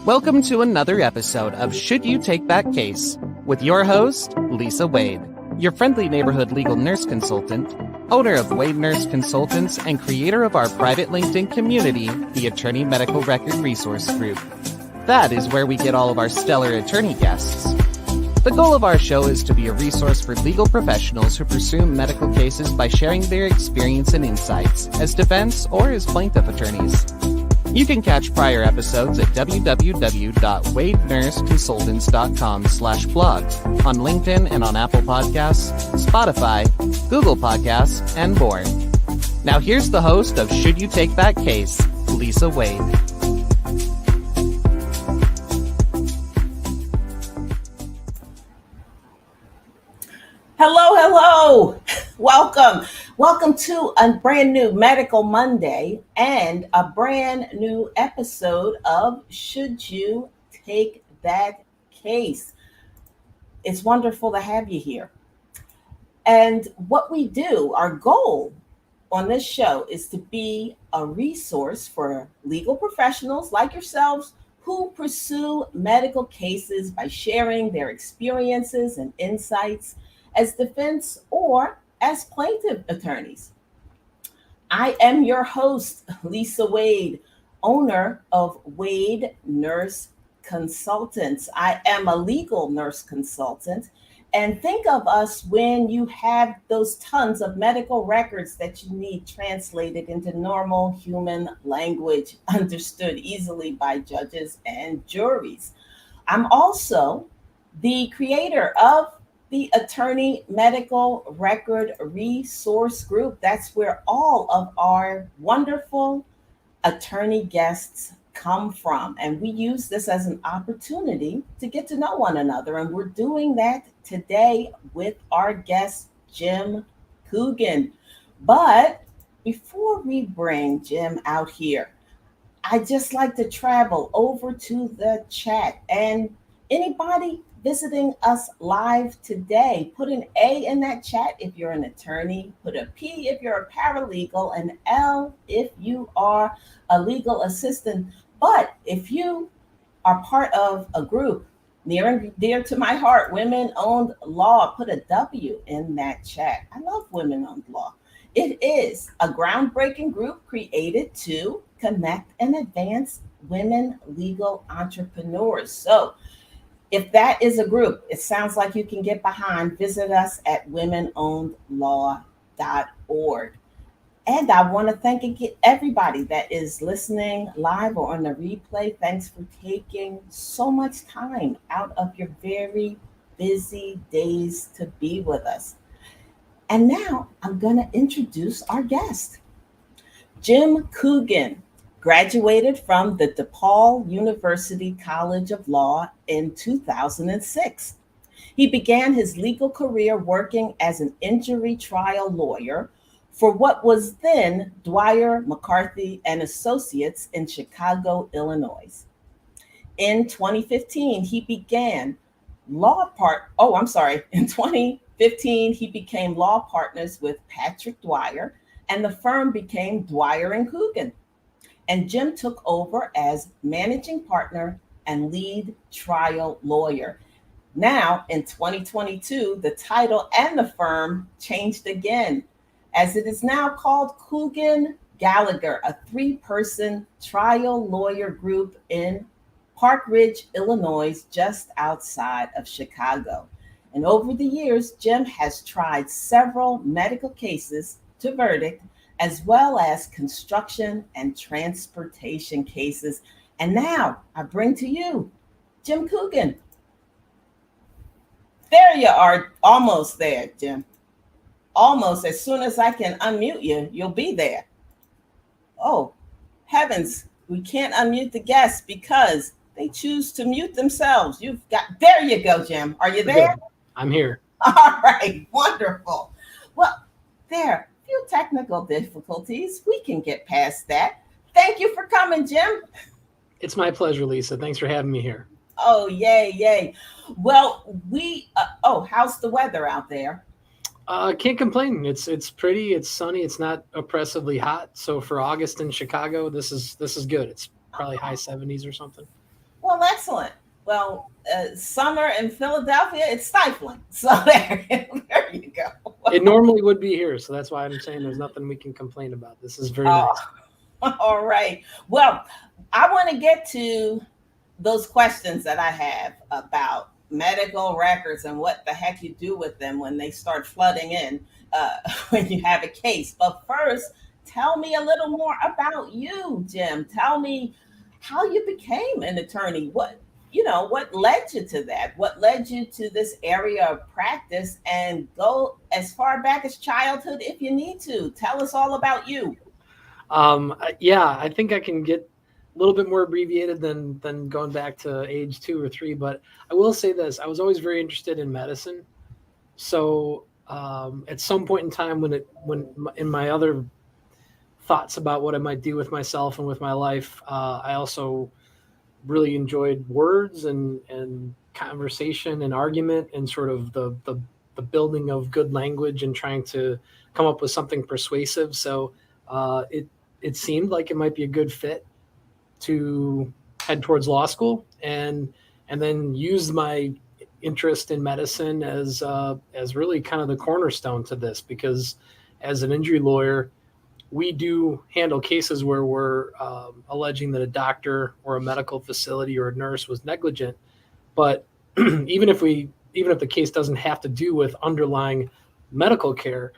Welcome to another episode of Should You Take That Case with your host, Lisa Wade, your friendly neighborhood legal nurse consultant, owner of Wade Nurse Consultants, and creator of our private LinkedIn community, the Attorney Medical Record Resource Group. That is where we get all of our stellar attorney guests. The goal of our show is to be a resource for legal professionals who pursue medical cases by sharing their experience and insights as defense or as plaintiff attorneys. You can catch prior episodes at www.wadenurseconsultants.com/blog on LinkedIn and on Apple Podcasts, Spotify, Google Podcasts, and more. Now here's the host of Should You Take That Case, Lisa Wade. Hello. Welcome to a brand new Medical Monday and a brand new episode of Should You Take That Case. It's wonderful to have you here. And what we do, our goal on this show is to be a resource for legal professionals like yourselves who pursue medical cases by sharing their experiences and insights as defense or as plaintiff attorneys. I am your host, Lisa Wade, owner of Wade Nurse Consultants. I am a legal nurse consultant, and think of us when you have those tons of medical records that you need translated into normal human language, understood easily by judges and juries. I'm also the creator of the Attorney Medical Record Resource Group. That's where all of our wonderful attorney guests come from. And we use this as an opportunity to get to know one another. And we're doing that today with our guest, Jim Coogan. But before we bring Jim out here, I just like to travel over to the chat. And anybody visiting us live today, put an A in that chat if you're an attorney, put a P if you're a paralegal, and L if you are a legal assistant. But if you are part of a group near and dear to my heart, Women-Owned Law, put a W in that chat. I love Women-Owned Law. It is a groundbreaking group created to connect and advance women legal entrepreneurs. So if that is a group, it sounds like you can get behind. Visit us at womenownedlaw.org. And I want to thank everybody that is listening live or on the replay. Thanks for taking so much time out of your very busy days to be with us. And now I'm going to introduce our guest. Jim Coogan graduated from the DePaul University College of Law in 2006. He began his legal career working as an injury trial lawyer for what was then Dwyer, McCarthy and Associates in Chicago, Illinois. In 2015, he became law partners with Patrick Dwyer, and the firm became Dwyer and Coogan. And Jim took over as managing partner and lead trial lawyer. Now, in 2022, the title and the firm changed again, as it is now called Coogan Gallagher, a 3-person trial lawyer group in Park Ridge, Illinois, just outside of Chicago. And over the years, Jim has tried several medical cases to verdict, as well as construction and transportation cases. And now I bring to you, Jim Coogan. There you are, almost there, Jim. Almost. As soon as I can unmute you, you'll be there. Oh, heavens, we can't unmute the guests because they choose to mute themselves. There you go, Jim. Are you there? I'm here. All right, wonderful. Well, few technical difficulties. We can get past that. Thank you for coming, Jim. It's my pleasure, Lisa. Thanks for having me here. Oh, yay. Well, how's the weather out there? Can't complain. It's pretty, it's sunny, it's not oppressively hot. So for August in Chicago, this is good. It's probably high 70s or something. Well, Well, excellent. Well, summer in Philadelphia, it's stifling. So there you go. It normally would be here, so that's why I'm saying there's nothing we can complain about. This is very nice. All right. Well, I want to get to those questions that I have about medical records and what the heck you do with them when they start flooding in when you have a case. But first, tell me a little more about you, Jim. Tell me how you became an attorney. What led you to that? What led you to this area of practice? And go as far back as childhood if you need to. Tell us all about you. I think I can get a little bit more abbreviated than going back to age 2 or 3. But I will say this: I was always very interested in medicine. So at some point in time, when in my other thoughts about what I might do with myself and with my life, I also really enjoyed words and conversation and argument and sort of the building of good language and trying to come up with something persuasive. So it seemed like it might be a good fit to head towards law school and then use my interest in medicine as really kind of the cornerstone to this, because as an injury lawyer, we do handle cases where we're alleging that a doctor or a medical facility or a nurse was negligent. But even if the case doesn't have to do with underlying medical care,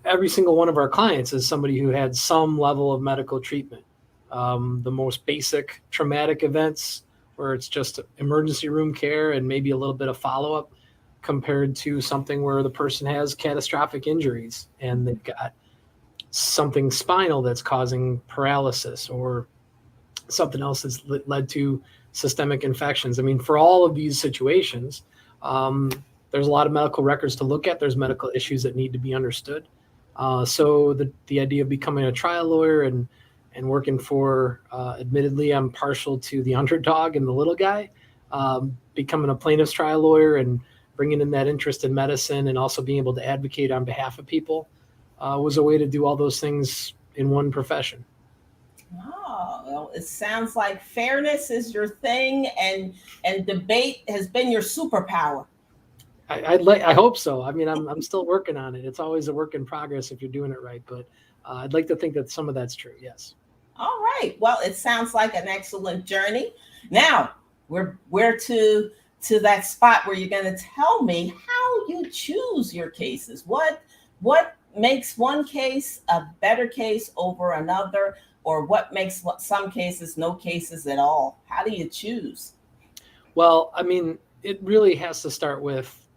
every single one of our clients is somebody who had some level of medical treatment. The most basic traumatic events where it's just emergency room care and maybe a little bit of follow-up, compared to something where the person has catastrophic injuries and they've got something spinal that's causing paralysis or something else that's led to systemic infections. I mean, for all of these situations, there's a lot of medical records to look at. There's medical issues that need to be understood. So the idea of becoming a trial lawyer and working for, admittedly, I'm partial to the underdog and the little guy, becoming a plaintiff's trial lawyer and bringing in that interest in medicine and also being able to advocate on behalf of people was a way to do all those things in one profession. Oh, well, it sounds like fairness is your thing, and debate has been your superpower. I hope so. I mean, I'm still working on it. It's always a work in progress if you're doing it right, but I'd like to think that some of that's true. Yes. All right. Well, it sounds like an excellent journey. Now we're to that spot where you're going to tell me how you choose your cases. What makes one case a better case over another, or what makes some cases no cases at all? How do you choose? Well, I mean, it really has to start with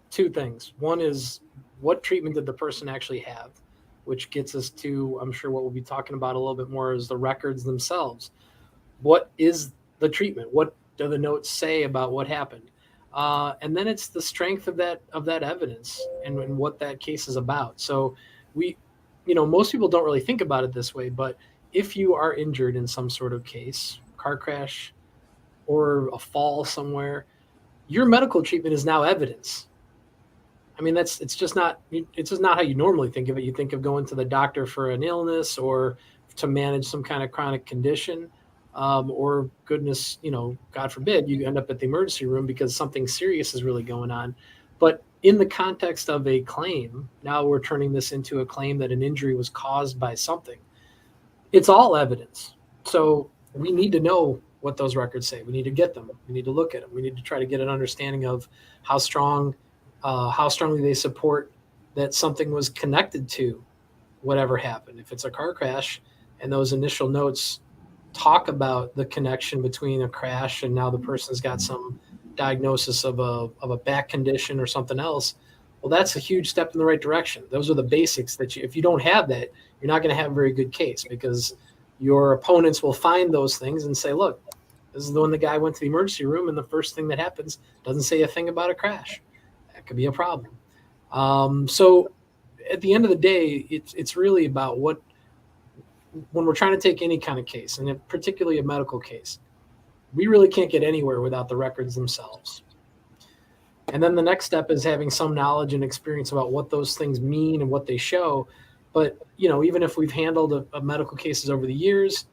two things. One is, what treatment did the person actually have, which gets us to, I'm sure, what we'll be talking about a little bit more is the records themselves. What is the treatment? What do the notes say about what happened? And then it's the strength of that evidence and what that case is about. So most people don't really think about it this way, but if you are injured in some sort of case, car crash or a fall somewhere, your medical treatment is now evidence. I mean, it's just not how you normally think of it. You think of going to the doctor for an illness or to manage some kind of chronic condition, or goodness, God forbid, you end up at the emergency room because something serious is really going on. But in the context of a claim, now we're turning this into a claim that an injury was caused by something. It's all evidence. So we need to know what those records say. We need to get them. We need to look at them. We need to try to get an understanding of how strongly they support that something was connected to whatever happened. If it's a car crash and those initial notes talk about the connection between a crash and now the person's got some diagnosis of a back condition or something else, well, that's a huge step in the right direction. Those are the basics that if you don't have that, you're not going to have a very good case, because your opponents will find those things and say, look, this is when the guy went to the emergency room and the first thing that happens doesn't say a thing about a crash. That could be a problem. So at the end of the day, it's really about when we're trying to take any kind of case, and particularly a medical case, we really can't get anywhere without the records themselves. And then the next step is having some knowledge and experience about what those things mean and what they show. But, even if we've handled a medical cases over the years,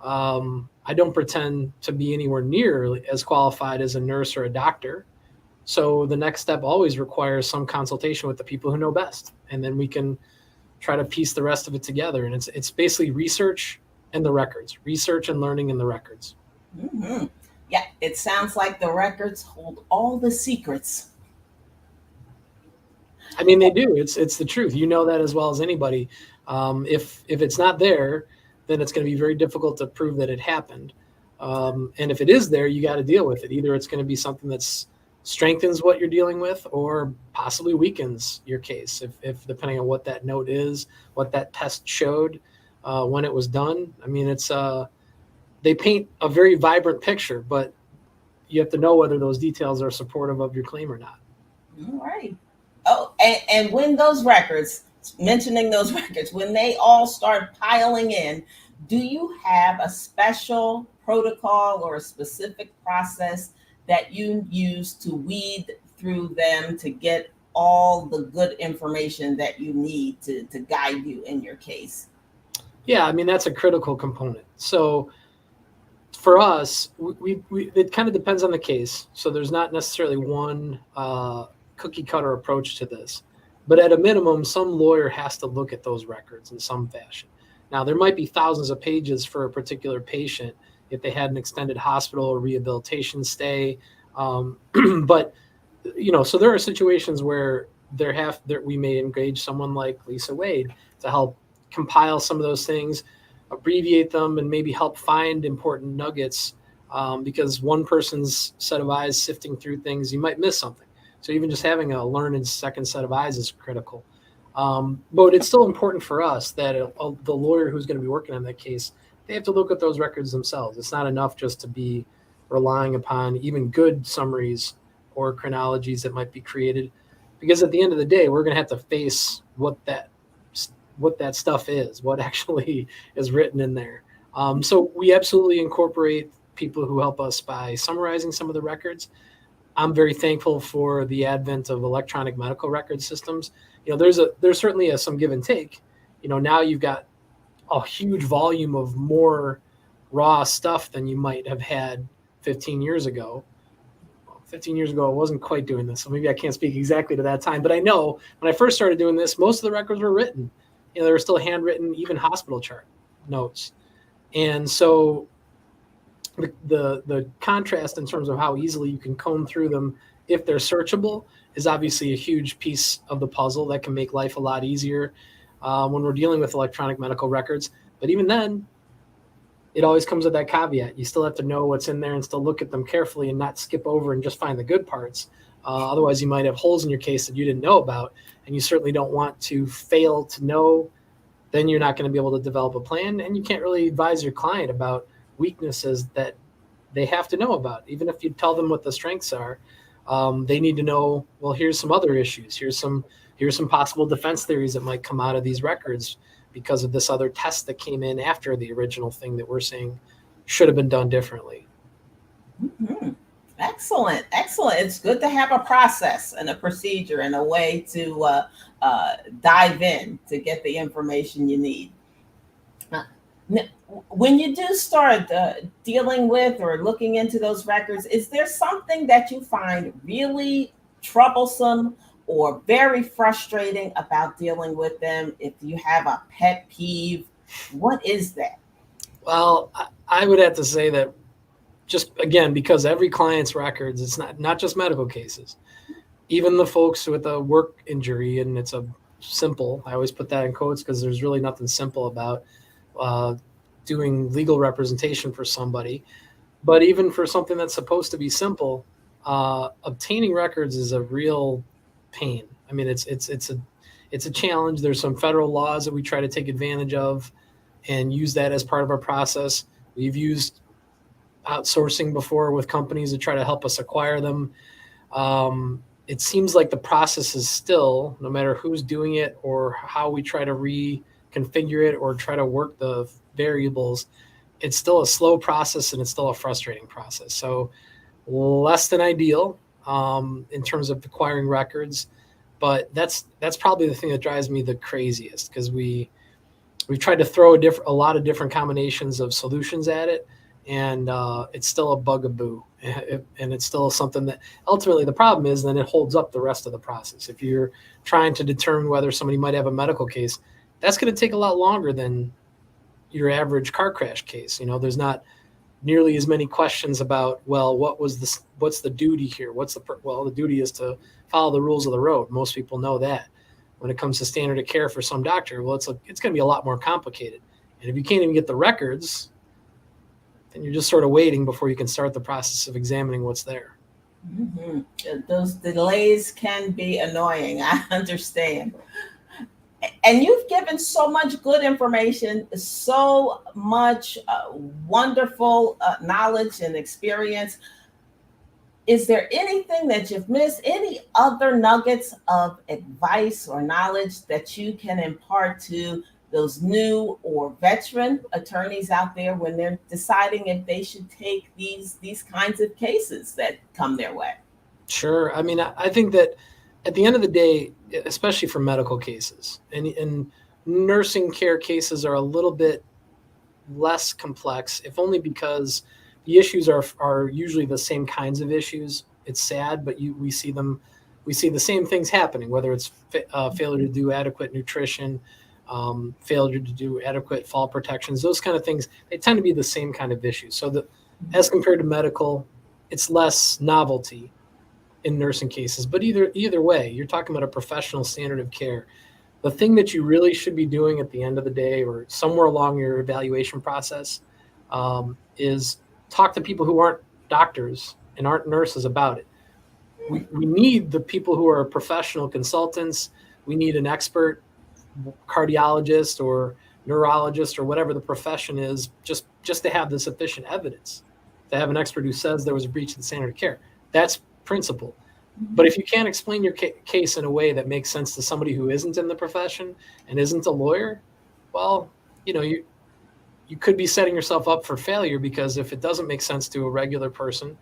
I don't pretend to be anywhere near as qualified as a nurse or a doctor. So the next step always requires some consultation with the people who know best. And then we can try to piece the rest of it together. And it's basically research and the records, research and learning in the records. Mm-hmm. Yeah, it sounds like the records hold all the secrets. I mean, they do. It's the truth. You know that as well as anybody. If it's not there, then it's going to be very difficult to prove that it happened. And if it is there, you got to deal with it. Either it's going to be something that's strengthens what you're dealing with or possibly weakens your case if depending on what that note is, what that test showed, when it was done. I mean, it's they paint a very vibrant picture, but you have to know whether those details are supportive of your claim or not. All right. Oh, and when those records, mentioning those records, when they all start piling in, do you have a special protocol or a specific process that you use to weed through them to get all the good information that you need to guide you in your case? Yeah, I mean, that's a critical component. So for us, we it kind of depends on the case. So there's not necessarily one cookie cutter approach to this. But at a minimum, some lawyer has to look at those records in some fashion. Now, there might be thousands of pages for a particular patient if they had an extended hospital or rehabilitation stay. But, so there are situations where we may engage someone like Lisa Wade to help compile some of those things, abbreviate them, and maybe help find important nuggets, because one person's set of eyes sifting through things, you might miss something. So even just having a learned second set of eyes is critical. But it's still important for us that the lawyer who's going to be working on that case, they have to look at those records themselves. It's not enough just to be relying upon even good summaries or chronologies that might be created, because at the end of the day, we're going to have to face what that stuff is, what actually is written in there. So we absolutely incorporate people who help us by summarizing some of the records. I'm very thankful for the advent of electronic medical record systems. There's certainly some give and take. Now you've got a huge volume of more raw stuff than you might have had 15 years ago. 15 years ago, I wasn't quite doing this, so maybe I can't speak exactly to that time. But I know when I first started doing this, most of the records were written. They were still handwritten, even hospital chart notes. And so the contrast in terms of how easily you can comb through them if they're searchable is obviously a huge piece of the puzzle that can make life a lot easier when we're dealing with electronic medical records. But even then, it always comes with that caveat. You still have to know what's in there and still look at them carefully and not skip over and just find the good parts. Otherwise, you might have holes in your case that you didn't know about, and you certainly don't want to fail to know. Then you're not going to be able to develop a plan, and you can't really advise your client about weaknesses that they have to know about. Even if you tell them what the strengths are, they need to know, well, here's some other issues. Here's some possible defense theories that might come out of these records because of this other test that came in after the original thing that we're saying should have been done differently. Mm-hmm. Excellent. It's good to have a process and a procedure and a way to dive in to get the information you need. When you do start dealing with or looking into those records, is there something that you find really troublesome or very frustrating about dealing with them? If you have a pet peeve, what is that? Well, I would have to say that just, again, because every client's records, it's not just medical cases, even the folks with a work injury, and it's a simple, I always put that in quotes because there's really nothing simple about doing legal representation for somebody. But even for something that's supposed to be simple, obtaining records is a real pain. I mean, it's a challenge. There's some federal laws that we try to take advantage of and use that as part of our process. We've used outsourcing before with companies to try to help us acquire them. It seems like the process is still, no matter who's doing it or how we try to reconfigure it or try to work the variables, it's still a slow process and it's still a frustrating process. So less than ideal in terms of acquiring records, but that's probably the thing that drives me the craziest, because we've tried to throw a lot of different combinations of solutions at it, and it's still a bugaboo, and it's still something that ultimately the problem is then it holds up the rest of the process. If you're trying to determine whether somebody might have a medical case, that's going to take a lot longer than your average car crash case. There's not nearly as many questions about, well, what's the duty here? The duty is to follow the rules of the road. Most people know that. When it comes to standard of care for some doctor, well, it's going to be a lot more complicated. And if you can't even get the records, then you're just sort of waiting before you can start the process of examining what's there. Mm-hmm. Those delays can be annoying. I understand. And you've given so much good information, so much wonderful knowledge and experience. Is there anything that you've missed? Any other nuggets of advice or knowledge that you can impart to those new or veteran attorneys out there when they're deciding if they should take these kinds of cases that come their way? Sure. I mean, I think that at the end of the day, especially for medical cases, and nursing care cases are a little bit less complex, if only because the issues are usually the same kinds of issues. It's sad, but we see the same things happening, whether it's failure to do adequate nutrition, failure to do adequate fall protections, those kind of things. They tend to be the same kind of issues. So as compared to medical, it's less novelty in nursing cases. But either way, you're talking about a professional standard of care. The thing that you really should be doing at the end of the day or somewhere along your evaluation process is talk to people who aren't doctors and aren't nurses about it. We need the people who are professional consultants. We need an expert cardiologist or neurologist or whatever the profession is, just to have the sufficient evidence, to have an expert who says there was a breach of the standard of care. That's principle. But if you can't explain your case in a way that makes sense to somebody who isn't in the profession and isn't a lawyer, well, you could be setting yourself up for failure, because if it doesn't make sense to a regular person,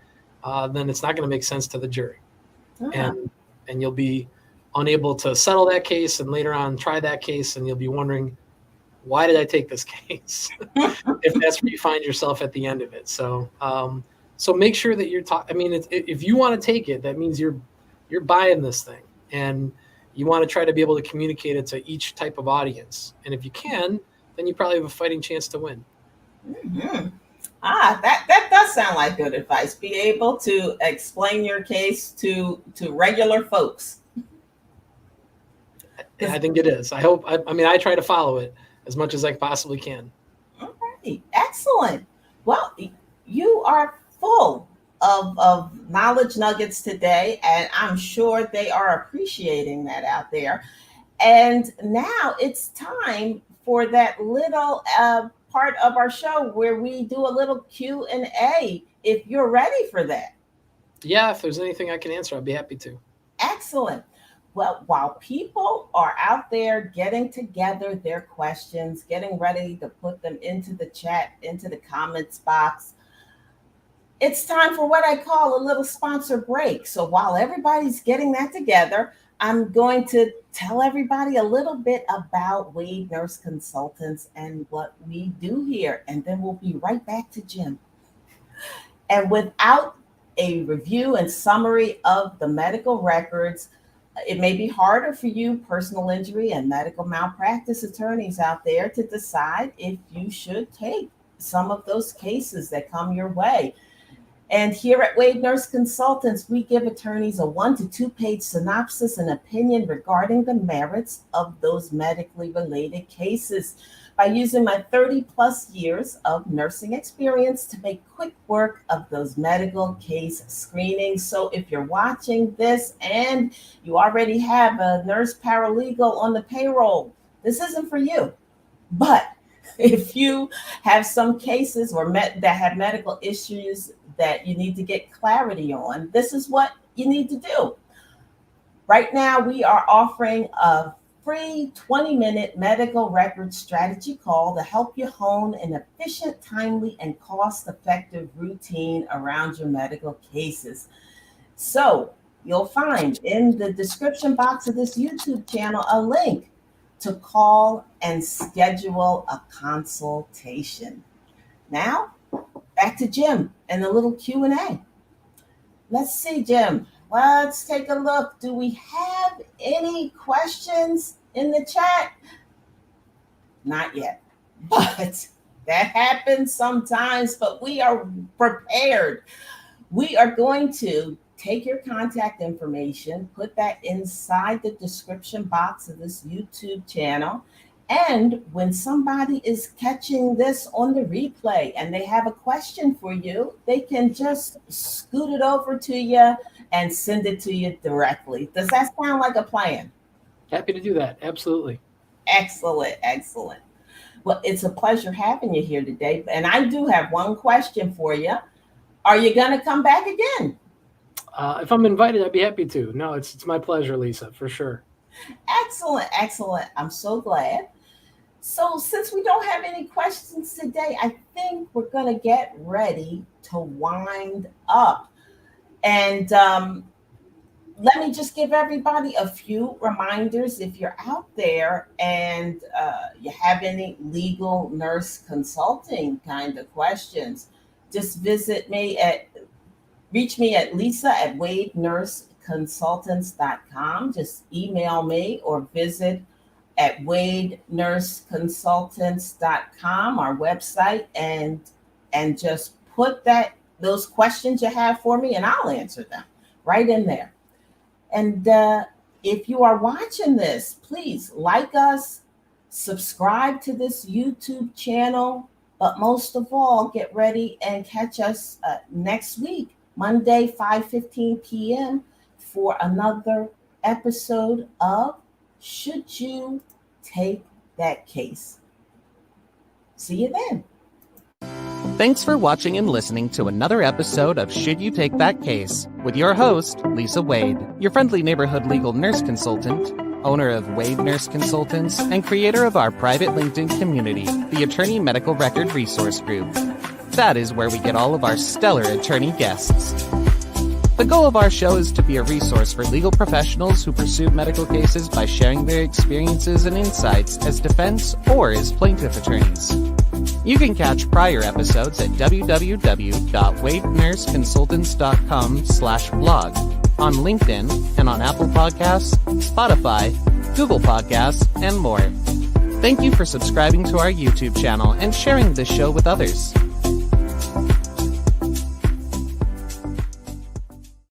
then it's not going to make sense to the jury. Uh-huh. And you'll be unable to settle that case and later on try that case, and you'll be wondering, why did I take this case? If that's where you find yourself at the end of it. So make sure that you're if you want to take it, that means you're buying this thing, and you want to try to be able to communicate it to each type of audience. And if you can, then you probably have a fighting chance to win. Mm-hmm. That does sound like good advice. Be able to explain your case to regular folks. I think it is. I try to follow it as much as I possibly can. All right. Excellent. Well, you are full of knowledge nuggets today, and I'm sure they are appreciating that out there. And now it's time for that little part of our show where we do a little Q&A, if you're ready for that. Yeah, if there's anything I can answer, I'd be happy to. Excellent. Well, while people are out there getting together their questions, getting ready to put them into the chat, into the comments box, it's time for what I call a little sponsor break. So while everybody's getting that together, I'm going to tell everybody a little bit about Wade Nurse Consultants and what we do here, and then we'll be right back to Jim. And without a review and summary of the medical records, it may be harder for you personal injury and medical malpractice attorneys out there to decide if you should take some of those cases that come your way. And here at Wade Nurse Consultants, we give attorneys a 1 to 2 page synopsis and opinion regarding the merits of those medically related cases by using my 30 plus years of nursing experience to make quick work of those medical case screenings. So if you're watching this and you already have a nurse paralegal on the payroll, this isn't for you. But if you have some cases or that have medical issues that you need to get clarity on, this is what you need to do. Right now, we are offering a free 20-minute medical record strategy call to help you hone an efficient, timely, and cost-effective routine around your medical cases. So you'll find in the description box of this YouTube channel a link to call and schedule a consultation. Now, back to Jim and the little Q&A. Let's see, Jim. Let's take a look. Do we have any questions in the chat? Not yet, but that happens sometimes, but we are prepared. We are going to take your contact information, put that inside the description box of this YouTube channel. And when somebody is catching this on the replay and they have a question for you, they can just scoot it over to you and send it to you directly. Does that sound like a plan? Happy to do that. Absolutely. Excellent. Excellent. Well, it's a pleasure having you here today. And I do have one question for you. Are you going to come back again? If I'm invited, I'd be happy to. No, it's my pleasure, Lisa, for sure. Excellent, excellent. I'm so glad. So since we don't have any questions today, I think we're going to get ready to wind up. And let me just give everybody a few reminders. If you're out there and you have any legal nurse consulting kind of questions, just reach me at lisa@wadenurseconsultants.com. Just email me or visit at wadenurseconsultants.com, our website, and just put those questions you have for me, and I'll answer them right in there. And if you are watching this, please like us, subscribe to this YouTube channel, but most of all, get ready and catch us next week, Monday, 5:15 p.m. for another episode of Should You Take That Case? See you then. Thanks for watching and listening to another episode of Should You Take That Case with your host, Lisa Wade, your friendly neighborhood legal nurse consultant, owner of Wade Nurse Consultants, and creator of our private LinkedIn community, the Attorney Medical Record Resource Group. That is where we get all of our stellar attorney guests. The goal of our show is to be a resource for legal professionals who pursue medical cases by sharing their experiences and insights as defense or as plaintiff attorneys. You can catch prior episodes at www.wadenurseconsultants.com/blog, on LinkedIn, and on Apple Podcasts, Spotify, Google Podcasts, and more. Thank you for subscribing to our YouTube channel and sharing this show with others.